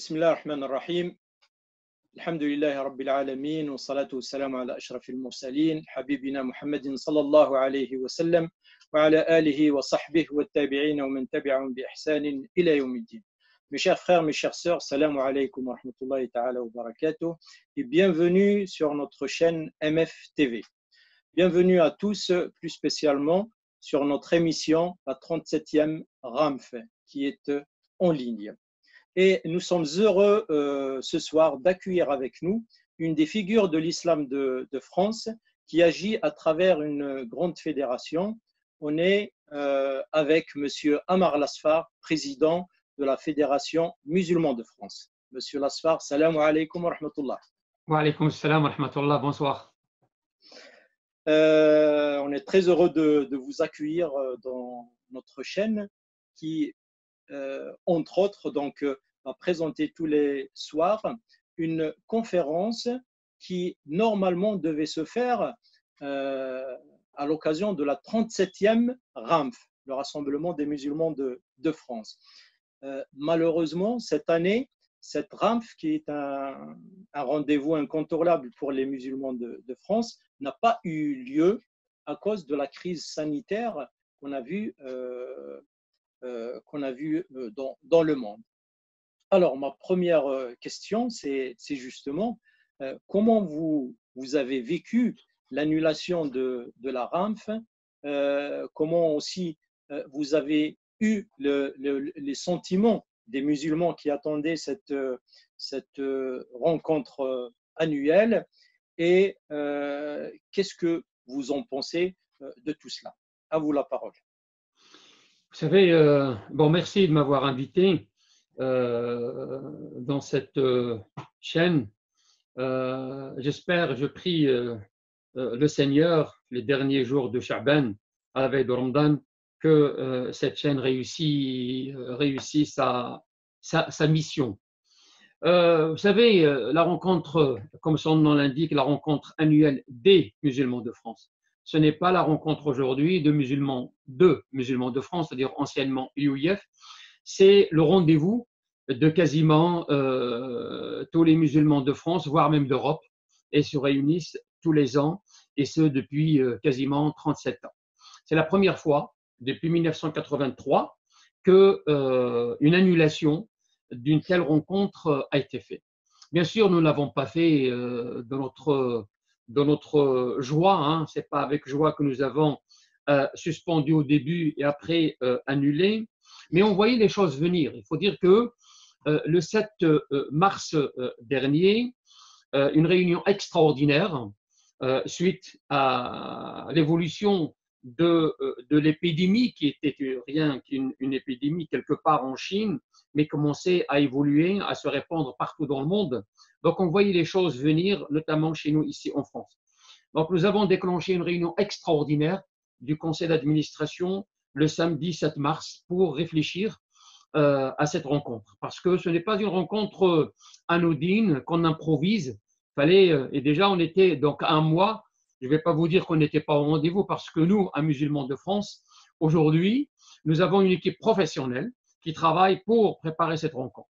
بسم الله الرحمن الرحيم الحمد لله رب العالمين والصلاة والسلام على أشرف المرسلين حبيبنا محمد صلى الله عليه وسلم وعلى آله وصحبه والتابعين ومن تبعهم بإحسان إلى يوم الدين. Mes chers frères, mes chères sœurs, salam alaikum wa rahmatullahi ta'ala wa barakatuh et bienvenue sur notre chaîne MF TV. Bienvenue à tous, plus spécialement sur notre émission, la 37e RAMF, qui est en ligne. Et nous sommes heureux ce soir d'accueillir avec nous une des figures de l'islam de France qui agit à travers une grande fédération. On est avec M. Amar Lasfar, président de la Fédération musulmane de France. Monsieur Lasfar, salam alaikum wa rahmatullah. Wa alaykum salam wa rahmatullah, bonsoir. On est très heureux de vous accueillir dans notre chaîne qui, entre autres, donc, va présenter tous les soirs une conférence qui normalement devait se faire à l'occasion de la 37e RAMF, le Rassemblement des musulmans de France. Malheureusement, cette année, cette RAMF, qui est un rendez-vous incontournable pour les musulmans de France, n'a pas eu lieu à cause de la crise sanitaire qu'on a vue dans le monde. Alors, ma première question, c'est justement comment vous avez vécu l'annulation de la RAMF, comment aussi vous avez eu les sentiments des musulmans qui attendaient cette rencontre annuelle et qu'est-ce que vous en pensez de tout cela? À vous la parole. Vous savez, merci de m'avoir invité dans cette chaîne. J'espère, je prie le Seigneur, les derniers jours de Sha'ban, à la veille de Ramadan, que cette chaîne réussisse sa mission. Vous savez, la rencontre, comme son nom l'indique, la rencontre annuelle des musulmans de France. Ce n'est pas la rencontre aujourd'hui de musulmans de France, c'est-à-dire anciennement UIF. C'est le rendez-vous de quasiment tous les musulmans de France, voire même d'Europe, et se réunissent tous les ans, et ce depuis quasiment 37 ans. C'est la première fois, depuis 1983, qu'une annulation d'une telle rencontre a été faite. Bien sûr, nous ne l'avons pas fait de notre joie, hein. Ce n'est pas avec joie que nous avons suspendu au début et après annulé, mais on voyait les choses venir. Il faut dire que le 7 mars dernier, une réunion extraordinaire suite à l'évolution de l'épidémie qui était rien qu'une épidémie quelque part en Chine, mais commençait à évoluer, à se répandre partout dans le monde. Donc on voyait les choses venir, notamment chez nous ici en France. Donc nous avons déclenché une réunion extraordinaire du conseil d'administration le samedi 7 mars pour réfléchir à cette rencontre. Parce que ce n'est pas une rencontre anodine qu'on improvise. Et déjà on était donc un mois. Je ne vais pas vous dire qu'on n'était pas au rendez-vous parce que nous, à Musulmans de France, aujourd'hui, nous avons une équipe professionnelle qui travaille pour préparer cette rencontre.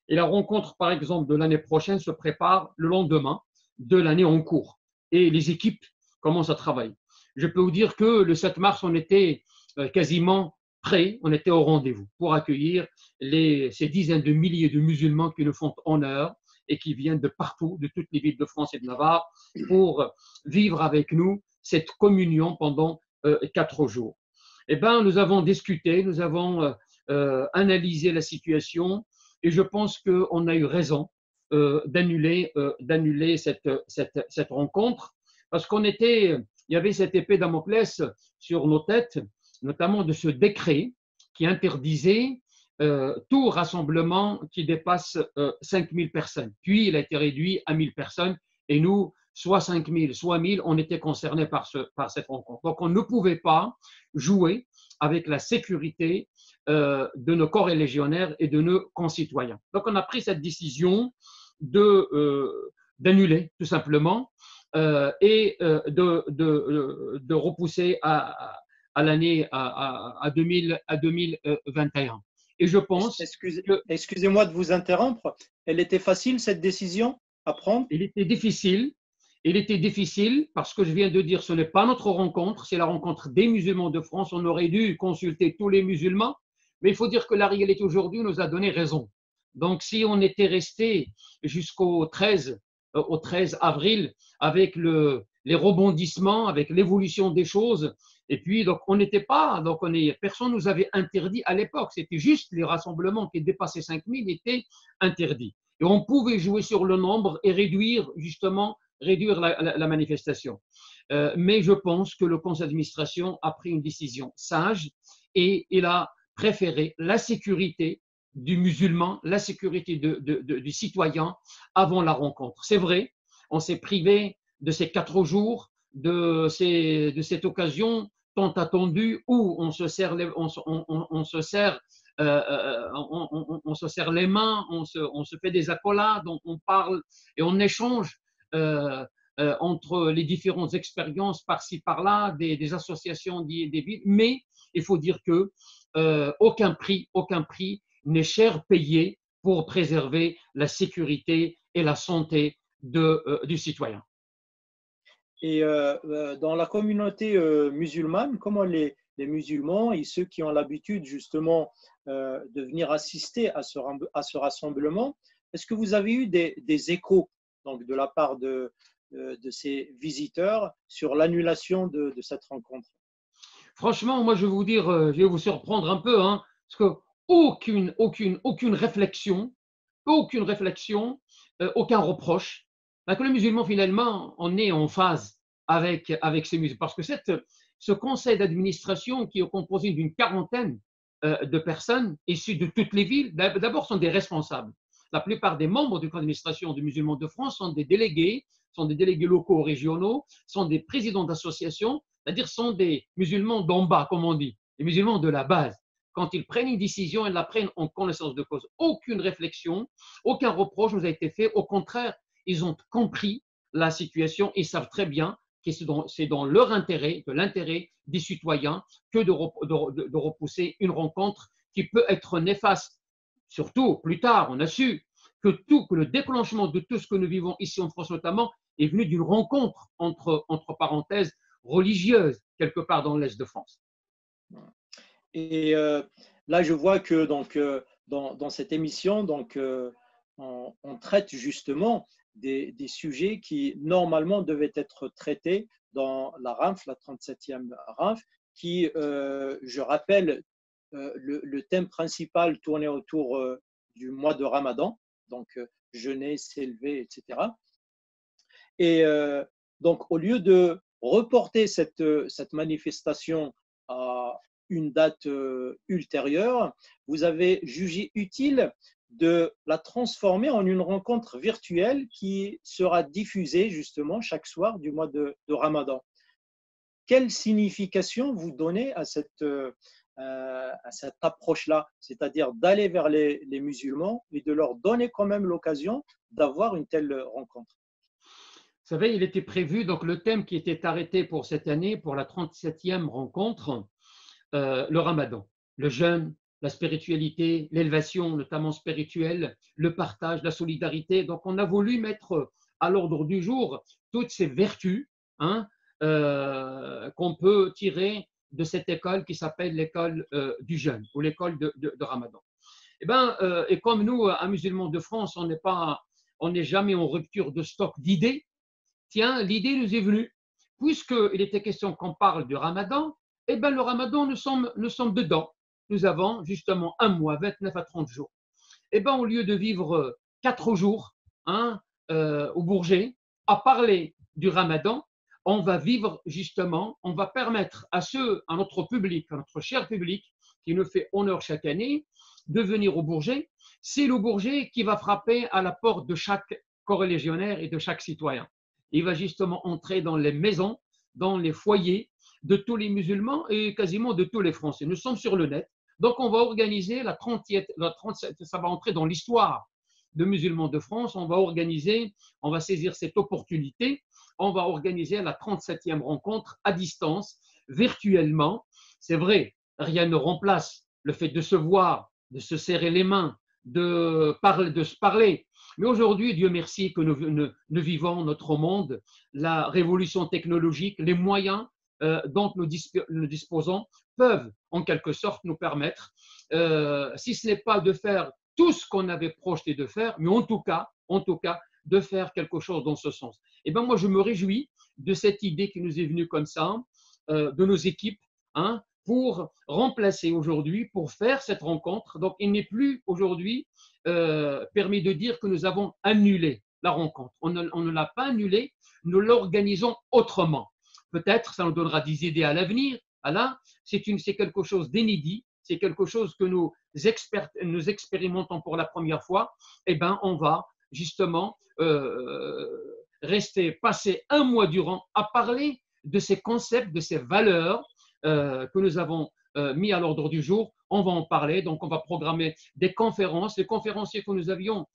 Et la rencontre, par exemple, de l'année prochaine se prépare le lendemain de l'année en cours. Et les équipes commencent à travailler. Je peux vous dire que le 7 mars, on était quasiment prêts, on était au rendez-vous pour accueillir ces dizaines de milliers de musulmans qui nous font honneur et qui viennent de partout, de toutes les villes de France et de Navarre, pour vivre avec nous cette communion pendant 4 jours. Eh bien, nous avons discuté, nous avons analysé la situation et je pense qu'on a eu raison d'annuler cette rencontre parce il y avait cette épée Damoclès sur nos têtes, notamment de ce décret qui interdisait tout rassemblement qui dépasse 5000 personnes. Puis, il a été réduit à 1000 personnes et nous, soit 5000, soit 1000, on était concernés par cette rencontre. Donc, on ne pouvait pas jouer avec la sécurité de nos corps légionnaires et de nos concitoyens. Donc, on a pris cette décision d'annuler, tout simplement, et de repousser à l'année à 2021. Et je pense que Excusez-moi de vous interrompre. Elle était facile, cette décision à prendre? il était difficile. Il était difficile parce que je viens de dire, ce n'est pas notre rencontre, c'est la rencontre des musulmans de France. On aurait dû consulter tous les musulmans, mais il faut dire que la réalité aujourd'hui nous a donné raison. Donc, si on était resté jusqu'au 13, au 13 avril, avec les rebondissements, avec l'évolution des choses, et puis donc on n'était pas, personne nous avait interdit à l'époque. C'était juste les rassemblements qui dépassaient 5000 étaient interdits. Et on pouvait jouer sur le nombre et réduire justement la manifestation. Mais je pense que le conseil d'administration a pris une décision sage et il a préféré la sécurité du musulman, la sécurité du citoyen avant la rencontre. C'est vrai, on s'est privé de ces 4 jours, de cette occasion tant attendue où on se serre les, on se serre on se serre les mains, on se fait des accolades, on parle et on échange entre les différentes expériences par-ci, par-là, des associations des villes, mais il faut dire que aucun prix n'est cher payé pour préserver la sécurité et la santé du citoyen. Et dans la communauté musulmane, comment les musulmans et ceux qui ont l'habitude justement de venir assister à ce rassemblement, est-ce que vous avez eu des échos donc, de la part de ces visiteurs sur l'annulation de cette rencontre? Franchement, moi, je vais vous dire, je vais vous surprendre un peu, hein, parce que aucune réflexion, aucun reproche. Que le musulman, finalement, on est en phase avec ces musulmans. Parce que ce conseil d'administration qui est composé d'une quarantaine de personnes issues de toutes les villes, d'abord sont des responsables. La plupart des membres du conseil d'administration des musulmans de France sont des délégués locaux, régionaux, sont des présidents d'associations, c'est-à-dire sont des musulmans d'en bas, comme on dit, des musulmans de la base. Quand ils prennent une décision, ils la prennent en connaissance de cause. Aucune réflexion, aucun reproche nous a été fait. Au contraire, ils ont compris la situation et savent très bien que c'est dans leur intérêt, de l'intérêt des citoyens, que de repousser une rencontre qui peut être néfaste. Surtout, plus tard, on a su que le déclenchement de tout ce que nous vivons ici en France notamment est venu d'une rencontre entre parenthèses religieuses, quelque part dans l'Est de France. Et là, je vois que donc, dans cette émission, donc, on traite justement des sujets qui normalement devaient être traités dans la RANF, la 37e RANF, qui, je rappelle, le thème principal tournait autour du mois de Ramadan, donc jeûner, s'élever, etc. Et donc, au lieu de reporter cette manifestation à une date ultérieure, vous avez jugé utile de la transformer en une rencontre virtuelle qui sera diffusée justement chaque soir du mois de Ramadan. Quelle signification vous donnez à cette approche-là, c'est-à-dire d'aller vers les musulmans et de leur donner quand même l'occasion d'avoir une telle rencontre? Vous savez, il était prévu, donc le thème qui était arrêté pour cette année, pour la 37e rencontre, le Ramadan, le jeûne, la spiritualité, l'élévation, notamment spirituelle, le partage, la solidarité. Donc, on a voulu mettre à l'ordre du jour toutes ces vertus hein, qu'on peut tirer de cette école qui s'appelle l'école du jeûne ou l'école de Ramadan. Et comme nous, un musulman de France, on n'est jamais en rupture de stock d'idées. Tiens, l'idée nous est venue, puisqu'il était question qu'on parle du Ramadan, le Ramadan, nous sommes dedans. Nous avons justement un mois, 29 à 30 jours. Au lieu de vivre 4 jours au Bourget, à parler du Ramadan, on va vivre justement, on va permettre à notre public, à notre cher public, qui nous fait honneur chaque année, de venir au Bourget. C'est le Bourget qui va frapper à la porte de chaque corélégionnaire et de chaque citoyen. Il va justement entrer dans les maisons, dans les foyers de tous les musulmans et quasiment de tous les Français. Nous sommes sur le net. Donc, on va organiser la 37, ça va entrer dans l'histoire de musulmans de France. On va saisir cette opportunité. On va organiser la 37e rencontre à distance, virtuellement. C'est vrai, rien ne remplace le fait de se voir de se serrer les mains, de se parler. Mais aujourd'hui, Dieu merci que nous vivons notre monde, la révolution technologique, les moyens dont nous disposons peuvent en quelque sorte nous permettre, si ce n'est pas de faire tout ce qu'on avait projeté de faire, mais en tout cas, de faire quelque chose dans ce sens. Et bien moi, je me réjouis de cette idée qui nous est venue comme ça, de nos équipes, hein, pour remplacer aujourd'hui, pour faire cette rencontre. Donc, il n'est plus aujourd'hui permis de dire que nous avons annulé la rencontre. On ne l'a pas annulée, nous l'organisons autrement. Peut-être ça nous donnera des idées à l'avenir. Là, c'est quelque chose d'inédit, c'est quelque chose que nous expérimentons pour la première fois. Eh bien, on va justement passer un mois durant à parler de ces concepts, de ces valeurs que nous avons mis à l'ordre du jour. On va en parler, donc on va programmer des conférences. Les conférenciers que nous avions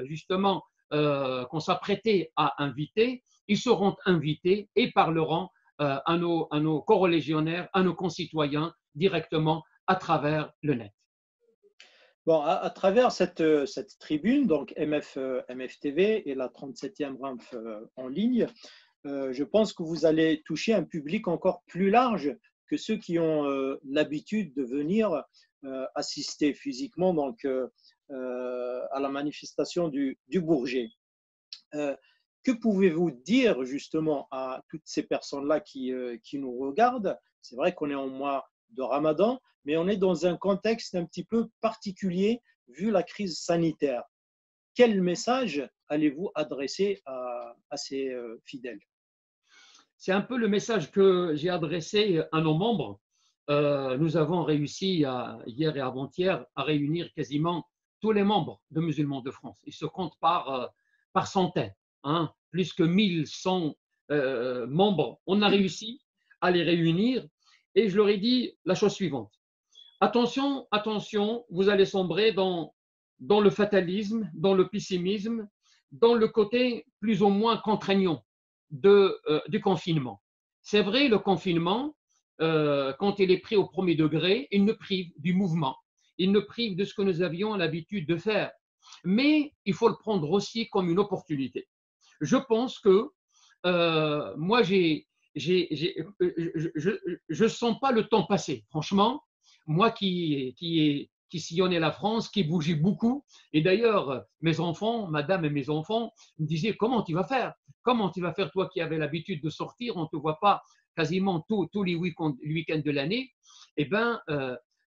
justement, qu'on s'apprêtait à inviter, ils seront invités et parleront à nos corolégionnaires, à nos concitoyens directement à travers le net. Bon, à travers cette tribune, donc MFTV et la 37e RAMF en ligne, je pense que vous allez toucher un public encore plus large que ceux qui ont l'habitude de venir assister physiquement donc, à la manifestation du Bourget. Que pouvez-vous dire justement à toutes ces personnes-là qui nous regardent? C'est vrai qu'on est en mois de Ramadan, mais on est dans un contexte un petit peu particulier vu la crise sanitaire. Quel message allez-vous adresser à ces fidèles? C'est un peu le message que j'ai adressé à nos membres. Nous avons réussi hier et avant-hier à réunir quasiment tous les membres de Musulmans de France. Ils se comptent par centaines, hein, plus que 1100 membres. On a réussi à les réunir et je leur ai dit la chose suivante. Attention, attention, vous allez sombrer dans le fatalisme, dans le pessimisme, dans le côté plus ou moins contraignant du confinement. C'est vrai, le confinement, quand il est pris au premier degré, il nous prive du mouvement, il nous prive de ce que nous avions l'habitude de faire. Mais il faut le prendre aussi comme une opportunité. Je pense que moi, je sens pas le temps passer. Franchement, moi qui sillonnais la France, qui bougeait beaucoup, et d'ailleurs, mes enfants, madame et mes enfants, me disaient comment tu vas faire? Comment tu vas faire, toi qui avais l'habitude de sortir, on ne te voit pas quasiment tous les week-ends de l'année? Eh bien,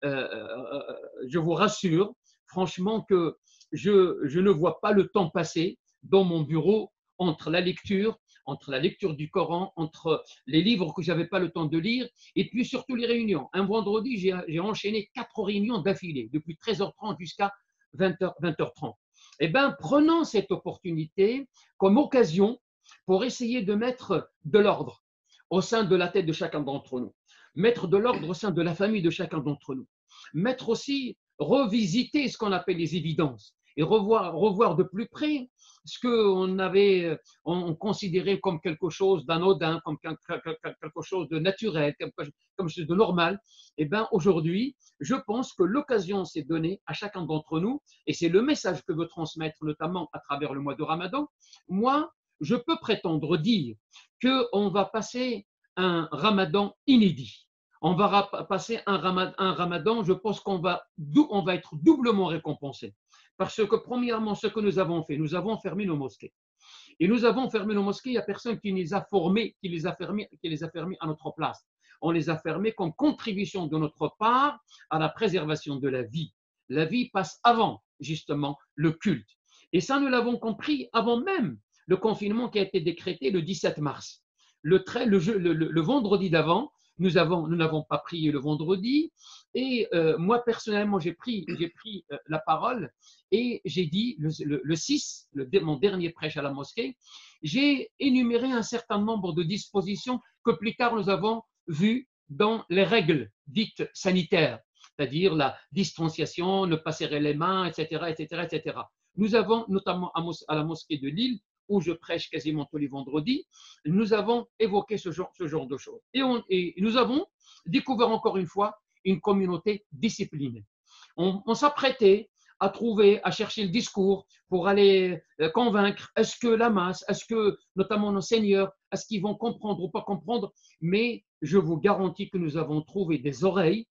je vous rassure, franchement, que je ne vois pas le temps passer dans mon bureau entre la lecture du Coran, entre les livres que je n'avais pas le temps de lire, et puis surtout les réunions. Un vendredi, j'ai enchaîné 4 réunions d'affilée, depuis 13h30 jusqu'à 20h30. Eh bien, prenons cette opportunité comme occasion pour essayer de mettre de l'ordre au sein de la tête de chacun d'entre nous, mettre de l'ordre au sein de la famille de chacun d'entre nous, mettre aussi, revisiter ce qu'on appelle les évidences et revoir de plus près ce qu'on considérait comme quelque chose d'anodin, comme quelque chose de naturel, comme chose de normal. Eh bien, aujourd'hui, je pense que l'occasion s'est donnée à chacun d'entre nous, et c'est le message que veut transmettre notamment à travers le mois de Ramadan. Moi, je peux prétendre dire qu'on va passer un Ramadan inédit. On va passer un Ramadan, je pense qu'on va être doublement récompensé. Parce que premièrement, ce que nous avons fait, nous avons fermé nos mosquées. Et nous avons fermé nos mosquées, il n'y a personne qui les a formés, qui les a fermés à notre place. On les a fermés comme contribution de notre part à la préservation de la vie. La vie passe avant, justement, le culte. Et ça, nous l'avons compris avant même le confinement qui a été décrété le 17 mars. Le vendredi d'avant, nous n'avons pas prié le vendredi. Et moi, personnellement, j'ai pris la parole et j'ai dit, le 6, mon dernier prêche à la mosquée, j'ai énuméré un certain nombre de dispositions que plus tard nous avons vues dans les règles dites sanitaires, c'est-à-dire la distanciation, ne pas serrer les mains, etc., etc., etc. Nous avons, notamment à la mosquée de Lille, où je prêche quasiment tous les vendredis, nous avons évoqué ce genre de choses. Et nous avons découvert encore une fois une communauté disciplinée. on s'apprêtait à trouver, à chercher le discours pour aller convaincre. Est-ce que la masse, est-ce que notamment nos seigneurs, est-ce qu'ils vont comprendre ou pas comprendre? Mais je vous garantis que nous avons trouvé des oreilles,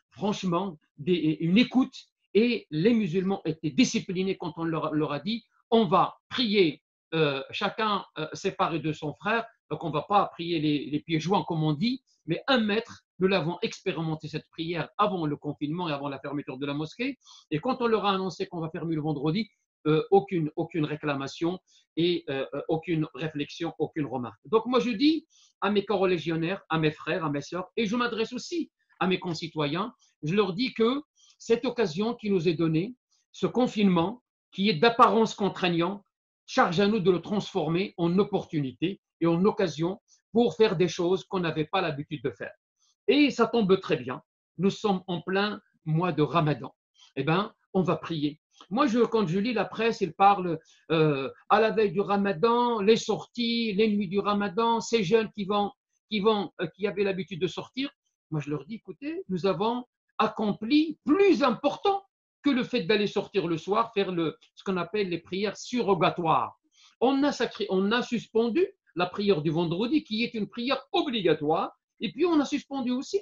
franchement, une écoute, et les musulmans étaient disciplinés quand on leur a dit on va prier chacun séparé de son frère. Donc on ne va pas prier les pieds joints comme on dit, mais 1 mètre. Nous l'avons expérimenté cette prière avant le confinement et avant la fermeture de la mosquée. Et quand on leur a annoncé qu'on va fermer le vendredi, aucune réclamation et aucune réflexion, aucune remarque. Donc moi je dis à mes corolégionnaires, à mes frères, à mes sœurs, et je m'adresse aussi à mes concitoyens, je leur dis que cette occasion qui nous est donnée, ce confinement qui est d'apparence contraignant, charge à nous de le transformer en opportunité et en occasion pour faire des choses qu'on n'avait pas l'habitude de faire. Et ça tombe très bien, nous sommes en plein mois de Ramadan. Eh bien, on va prier. Moi, quand je lis la presse, il parle à la veille du Ramadan, les sorties, les nuits du Ramadan, ces jeunes qui avaient l'habitude de sortir. Moi, je leur dis, écoutez, nous avons accompli plus important que le fait d'aller sortir le soir, faire ce qu'on appelle les prières surrogatoires. On a suspendu la prière du vendredi, qui est une prière obligatoire, et puis on a suspendu aussi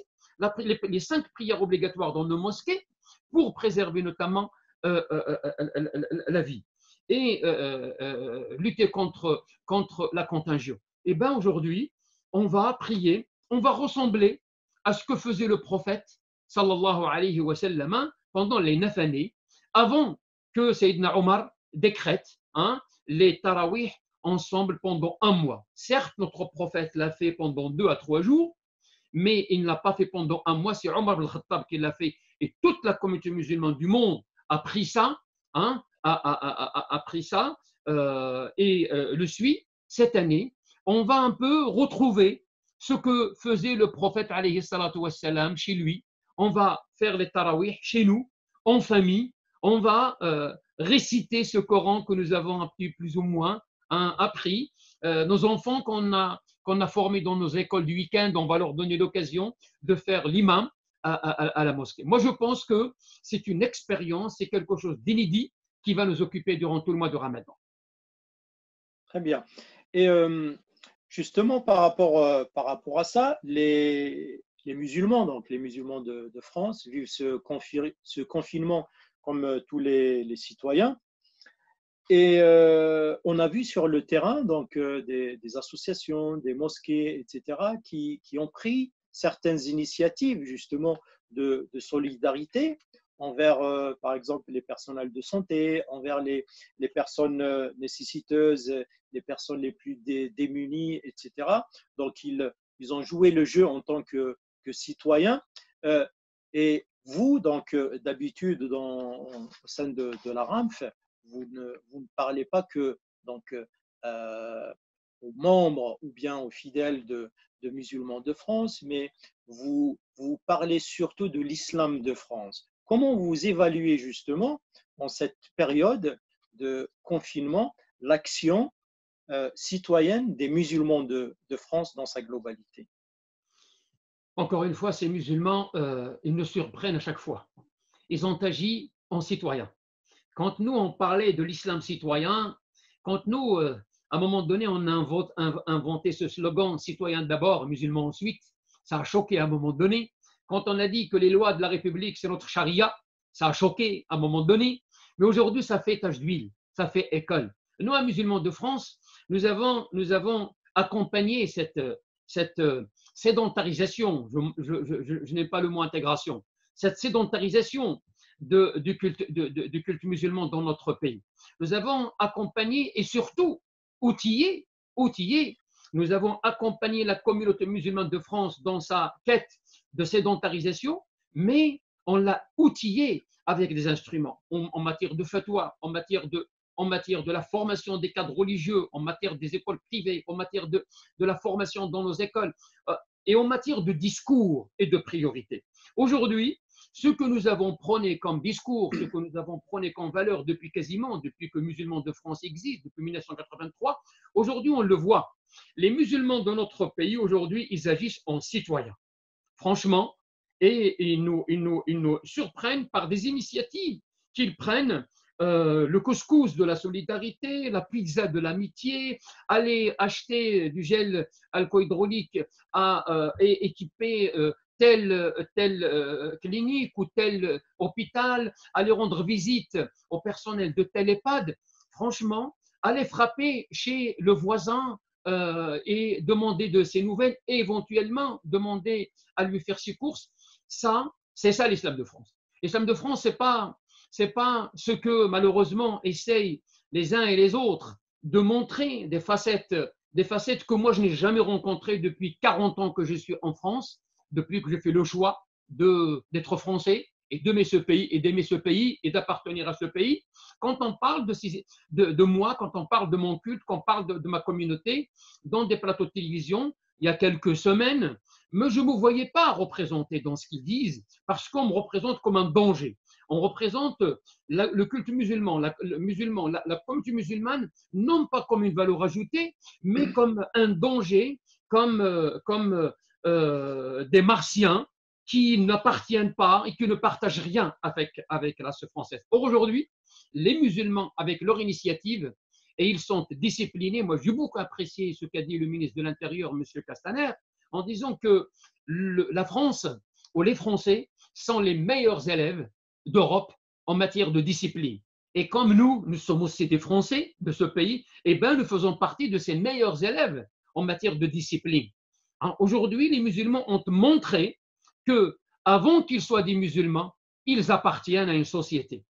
les 5 prières obligatoires dans nos mosquées pour préserver notamment la vie et lutter contre la contagion. Et bien aujourd'hui, on va prier, on va ressembler à ce que faisait le prophète sallallahu alayhi wa sallam pendant les 9 années, avant que Sayyidina Omar décrète les tarawih ensemble pendant 1 mois. Certes, notre prophète l'a fait pendant 2 à 3 jours, mais il ne l'a pas fait pendant 1 mois. C'est Omar al-Khattab qui l'a fait, et toute la communauté musulmane du monde a pris ça, et le suit. Cette année, on va un peu retrouver ce que faisait le prophète alayhi salatu wassalam chez lui. On va faire les tarawih chez nous, en famille. On va réciter ce Coran que nous avons appris plus ou moins appris. Nos enfants qu'on a formés dans nos écoles du week-end, on va leur donner l'occasion de faire l'imam à la mosquée. Moi, je pense que c'est une expérience, c'est quelque chose d'inédit qui va nous occuper durant tout le mois de Ramadan. Très bien. Et justement, par rapport à ça, les musulmans, donc les musulmans de France, vivent ce confinement comme tous les citoyens. Et on a vu sur le terrain donc, des associations, des mosquées, etc., qui ont pris certaines initiatives justement de solidarité envers, par exemple, les personnels de santé, envers les personnes nécessiteuses, les personnes les plus démunies, etc. Donc, ils ont joué le jeu en tant que citoyens. Et vous, donc, d'habitude, au sein de la RAMF, vous ne parlez pas que donc, aux membres ou bien aux fidèles de musulmans de France, mais vous parlez surtout de l'islam de France. Comment vous évaluez justement, en cette période de confinement, l'action citoyenne des musulmans de France dans sa globalité? Encore une fois, ces musulmans, ils nous surprennent à chaque fois. Ils ont agi en citoyens. Quand nous, on parlait de l'islam citoyen, quand nous, à un moment donné, on a inventé ce slogan « citoyen d'abord, musulman ensuite », ça a choqué à un moment donné. Quand on a dit que les lois de la République, c'est notre charia, ça a choqué à un moment donné. Mais aujourd'hui, ça fait tache d'huile, ça fait école. Nous, à Musulmans de France, nous avons accompagné cette sédentarisation, je n'ai pas le mot intégration, cette sédentarisation du culte musulman dans notre pays. Nous avons accompagné et surtout outillé, nous avons accompagné la communauté musulmane de France dans sa quête de sédentarisation, mais on l'a outillé avec des instruments en matière de fatwa, en matière de la formation des cadres religieux, en matière des écoles privées, en matière de la formation dans nos écoles, et en matière de discours et de priorité. Aujourd'hui, ce que nous avons prôné comme discours, ce que nous avons prôné comme valeur depuis que Musulmans de France existe, depuis 1983, aujourd'hui on le voit. Les musulmans de notre pays, aujourd'hui, ils agissent en citoyens. Franchement, et ils nous surprennent par des initiatives qu'ils prennent. Le couscous de la solidarité, la pizza de l'amitié, aller acheter du gel alcohydraulique et équiper telle clinique ou tel hôpital, aller rendre visite au personnel de tel EHPAD. Franchement, aller frapper chez le voisin et demander de ses nouvelles et éventuellement demander à lui faire ses courses, c'est ça l'islam de France. L'islam de France, c'est pas ce que malheureusement essayent les uns et les autres de montrer des facettes que moi je n'ai jamais rencontrées depuis 40 ans que je suis en France, depuis que j'ai fait le choix d'être français et d'aimer ce pays et d'appartenir à ce pays. Quand on parle de moi, quand on parle de mon culte, quand on parle de ma communauté, dans des plateaux de télévision, il y a quelques semaines, mais je ne me voyais pas représenté dans ce qu'ils disent parce qu'on me représente comme un danger. On représente le culte musulman, la communauté musulmane, non pas comme une valeur ajoutée, mais comme un danger, comme des martiens qui n'appartiennent pas et qui ne partagent rien avec la race française. Or, aujourd'hui, les musulmans, avec leur initiative, et ils sont disciplinés. Moi, j'ai beaucoup apprécié ce qu'a dit le ministre de l'Intérieur, M. Castaner, en disant que la France ou les Français sont les meilleurs élèves d'Europe en matière de discipline. Et comme nous sommes aussi des Français de ce pays, eh bien, nous faisons partie de ces meilleurs élèves en matière de discipline. Aujourd'hui, les musulmans ont montré que, avant qu'ils soient des musulmans, ils appartiennent à une société.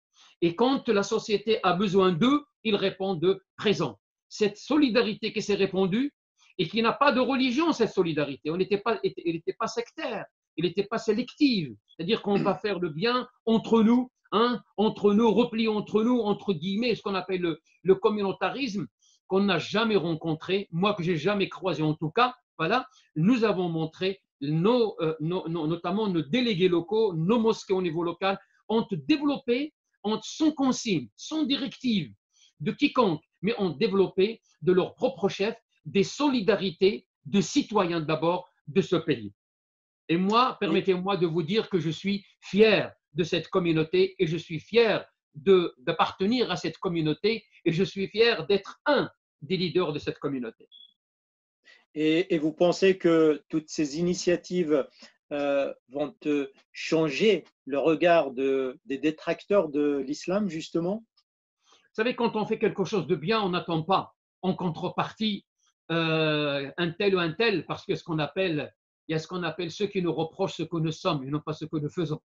Et quand la société a besoin d'eux, ils répondent présent. Cette solidarité qui s'est répandue et qui n'a pas de religion, cette solidarité, elle n'était pas sectaire, elle n'était pas sélective. C'est-à-dire qu'on va faire le bien entre nous, repli entre nous, entre guillemets, ce qu'on appelle le communautarisme, qu'on n'a jamais rencontré, moi que j'ai jamais croisé en tout cas. Voilà, nous avons montré, notamment nos délégués locaux, nos mosquées au niveau local, ont développé, sans consigne, sans directive de quiconque, mais ont développé de leur propre chef des solidarités de citoyens d'abord de ce pays. Et moi, permettez-moi de vous dire que je suis fier de cette communauté et je suis fier d'appartenir à cette communauté et je suis fier d'être un des leaders de cette communauté. Et vous pensez que toutes ces initiatives vont changer le regard des détracteurs de l'islam, justement? Vous savez, quand on fait quelque chose de bien, on n'attend pas en contrepartie un tel ou un tel, parce que il y a ce qu'on appelle ceux qui nous reprochent ce que nous sommes et non pas ce que nous faisons.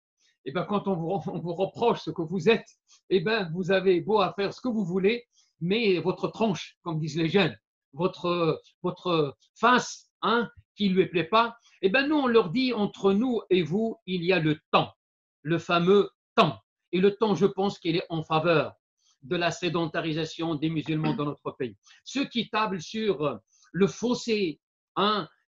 Et bien, quand on vous reproche ce que vous êtes, et bien, vous avez beau à faire ce que vous voulez, mais votre tronche, comme disent les jeunes, votre face, qui ne lui plaît pas, et bien, nous, on leur dit, entre nous et vous, il y a le temps, le fameux temps. Et le temps, je pense qu'il est en faveur de la sédentarisation des musulmans dans notre pays. Ceux qui tablent sur le fossé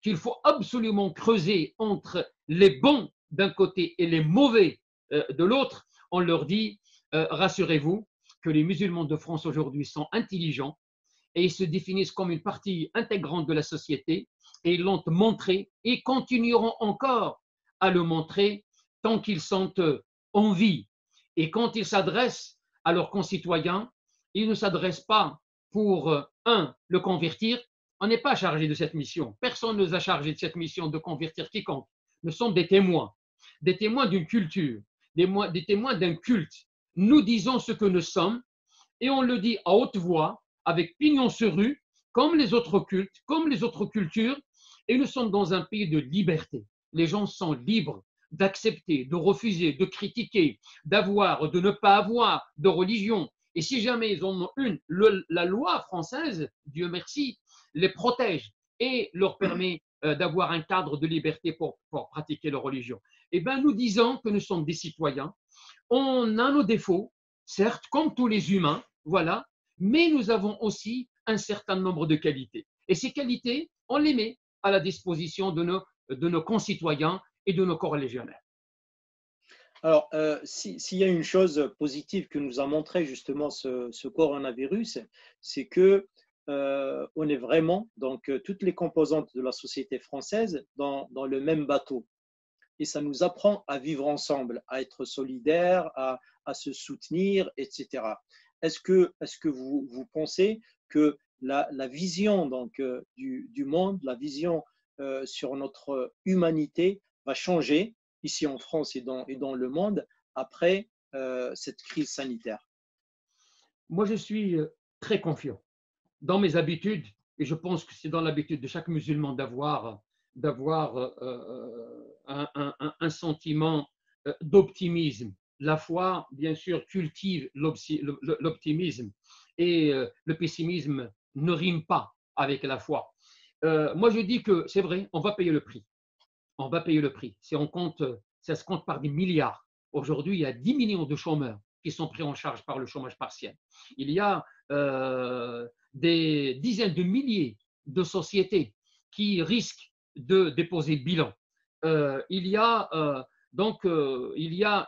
qu'il faut absolument creuser entre les bons d'un côté et les mauvais de l'autre, on leur dit, rassurez-vous que les musulmans de France aujourd'hui sont intelligents et ils se définissent comme une partie intégrante de la société et ils l'ont montré et continueront encore à le montrer tant qu'ils sont en vie. Et quand ils s'adressent à leurs concitoyens, ils ne s'adressent pas pour, le convertir. On n'est pas chargé de cette mission. Personne ne nous a chargé de cette mission de convertir quiconque. Nous sommes des témoins d'une culture, des témoins d'un culte. Nous disons ce que nous sommes et on le dit à haute voix, avec pignon sur rue, comme les autres cultes, comme les autres cultures, et nous sommes dans un pays de liberté. Les gens sont libres d'accepter, de refuser, de critiquer, d'avoir, de ne pas avoir de religion. Et si jamais ils en ont une, la loi française, Dieu merci, les protège et leur permet d'avoir un cadre de liberté pour pratiquer leur religion. Eh bien, nous disons que nous sommes des citoyens. On a nos défauts, certes, comme tous les humains, voilà, mais nous avons aussi un certain nombre de qualités. Et ces qualités, on les met à la disposition de nos concitoyens et de nos corréligionnaires. Alors, s'il y a une chose positive que nous a montré justement ce coronavirus, c'est que on est vraiment, donc toutes les composantes de la société française, dans le même bateau. et ça nous apprend à vivre ensemble, à être solidaires, à se soutenir, etc. Est-ce que vous pensez que la vision donc, du monde, la vision sur notre humanité va changer ici en France et dans le monde après cette crise sanitaire? Moi, je suis très confiant dans mes habitudes, et je pense que c'est dans l'habitude de chaque musulman d'avoir un sentiment d'optimisme. La foi, bien sûr, cultive l'optimisme, et le pessimisme ne rime pas avec la foi. Moi, je dis que c'est vrai, on va payer le prix. On va payer le prix. Si on compte, ça se compte par des milliards. Aujourd'hui, il y a 10 millions de chômeurs qui sont pris en charge par le chômage partiel. Il y a des dizaines de milliers de sociétés qui risquent de déposer bilan. Il y a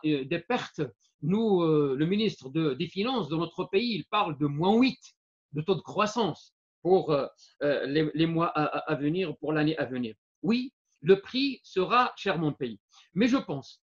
des pertes. Nous, le ministre des Finances de notre pays, il parle de -8 de taux de croissance pour les mois à venir, pour l'année à venir. Oui, le prix sera cher mon pays. Mais je pense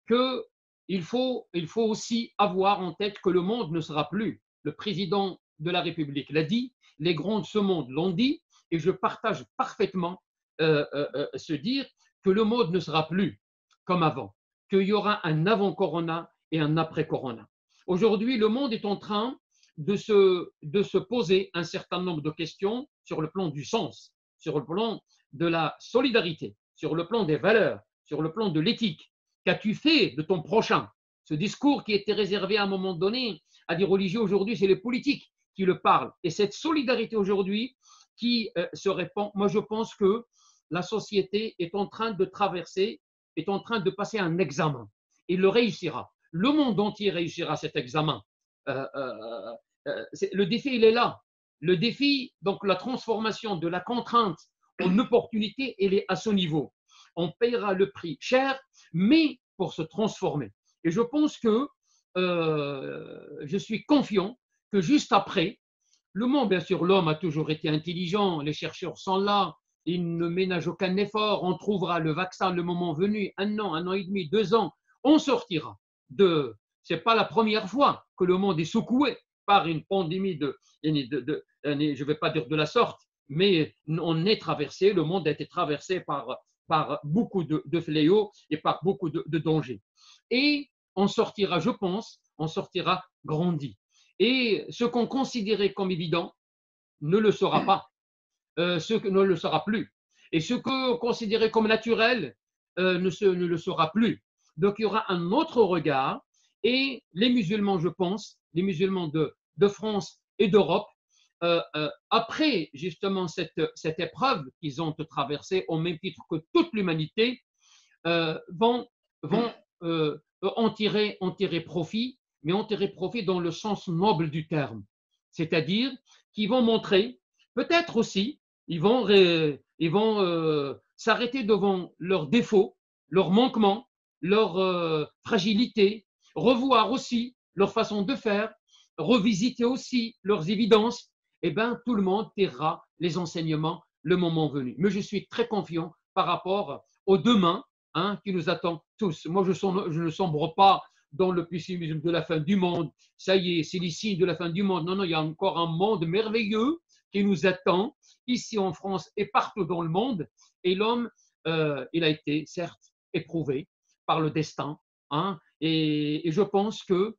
qu'il faut aussi avoir en tête que le monde ne sera plus. Le président de la République l'a dit, les grands de ce monde l'ont dit, et je partage parfaitement ce dire que le monde ne sera plus comme avant, qu'il y aura un avant-corona et un après-corona. Aujourd'hui, le monde est en train de se poser un certain nombre de questions sur le plan du sens, sur le plan de la solidarité, sur le plan des valeurs, sur le plan de l'éthique. Qu'as-tu fait de ton prochain? Ce discours qui était réservé à un moment donné à des religieux, aujourd'hui, c'est les politiques qui le parlent. Et cette solidarité aujourd'hui qui se répand, moi je pense que la société est en train de traverser, est en train de passer un examen. Il le réussira. Le monde entier réussira cet examen. Le défi, il est là. Le défi, donc la transformation de la contrainte en opportunité, elle est à ce niveau. On payera le prix cher, mais pour se transformer. Et je pense que je suis confiant que juste après, le monde, bien sûr, l'homme a toujours été intelligent, les chercheurs sont là, ils ne ménagent aucun effort, on trouvera le vaccin le moment venu, 1 an et demi, 2 ans, on sortira de. Ce n'est pas la première fois que le monde est secoué par une pandémie je ne vais pas dire de la sorte, mais on est traversé, le monde a été traversé par beaucoup de fléaux et par beaucoup de dangers. Et on sortira, je pense, on sortira grandi. Et ce qu'on considérait comme évident ne le sera pas, ce que ne le sera plus. Et ce qu'on considérait comme naturel ne le sera plus. Donc il y aura un autre regard, et les musulmans, je pense, les musulmans de France et d'Europe, après justement cette épreuve qu'ils ont traversée au même titre que toute l'humanité, vont en tirer profit, mais en tirer profit dans le sens noble du terme. C'est-à-dire qu'ils vont montrer, peut-être aussi, ils vont s'arrêter devant leurs défauts, leurs manquements, leurs fragilités, revoir aussi leur façon de faire, revisiter aussi leurs évidences. Eh bien, tout le monde tirera les enseignements le moment venu. Mais je suis très confiant par rapport au demain, qui nous attend tous. Moi, je ne sombre pas dans le pessimisme de la fin du monde. Ça y est, c'est les signes de la fin du monde. Non, non, il y a encore un monde merveilleux qui nous attend ici en France et partout dans le monde. Et l'homme, il a été certes éprouvé par le destin, et je pense que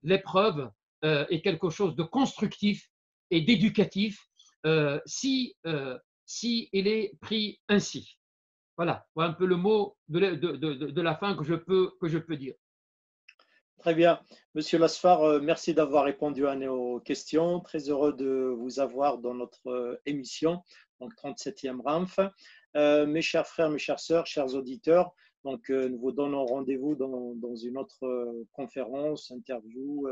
l'épreuve est quelque chose de constructif et d'éducatif si il est pris ainsi. Voilà un peu le mot de la fin que je peux dire. Très bien. Monsieur Lasfar, merci d'avoir répondu à nos questions. Très heureux de vous avoir dans notre émission, donc 37e RAMF. Mes chers frères, mes chères sœurs, chers auditeurs, donc nous vous donnons rendez-vous dans une autre conférence, interview,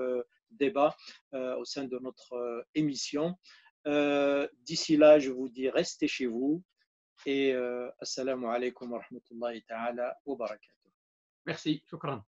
débat au sein de notre émission. D'ici là, je vous dis restez chez vous et assalamu alaikum wa rahmatullahi ta'ala wa barakatuh. Merci, shukran.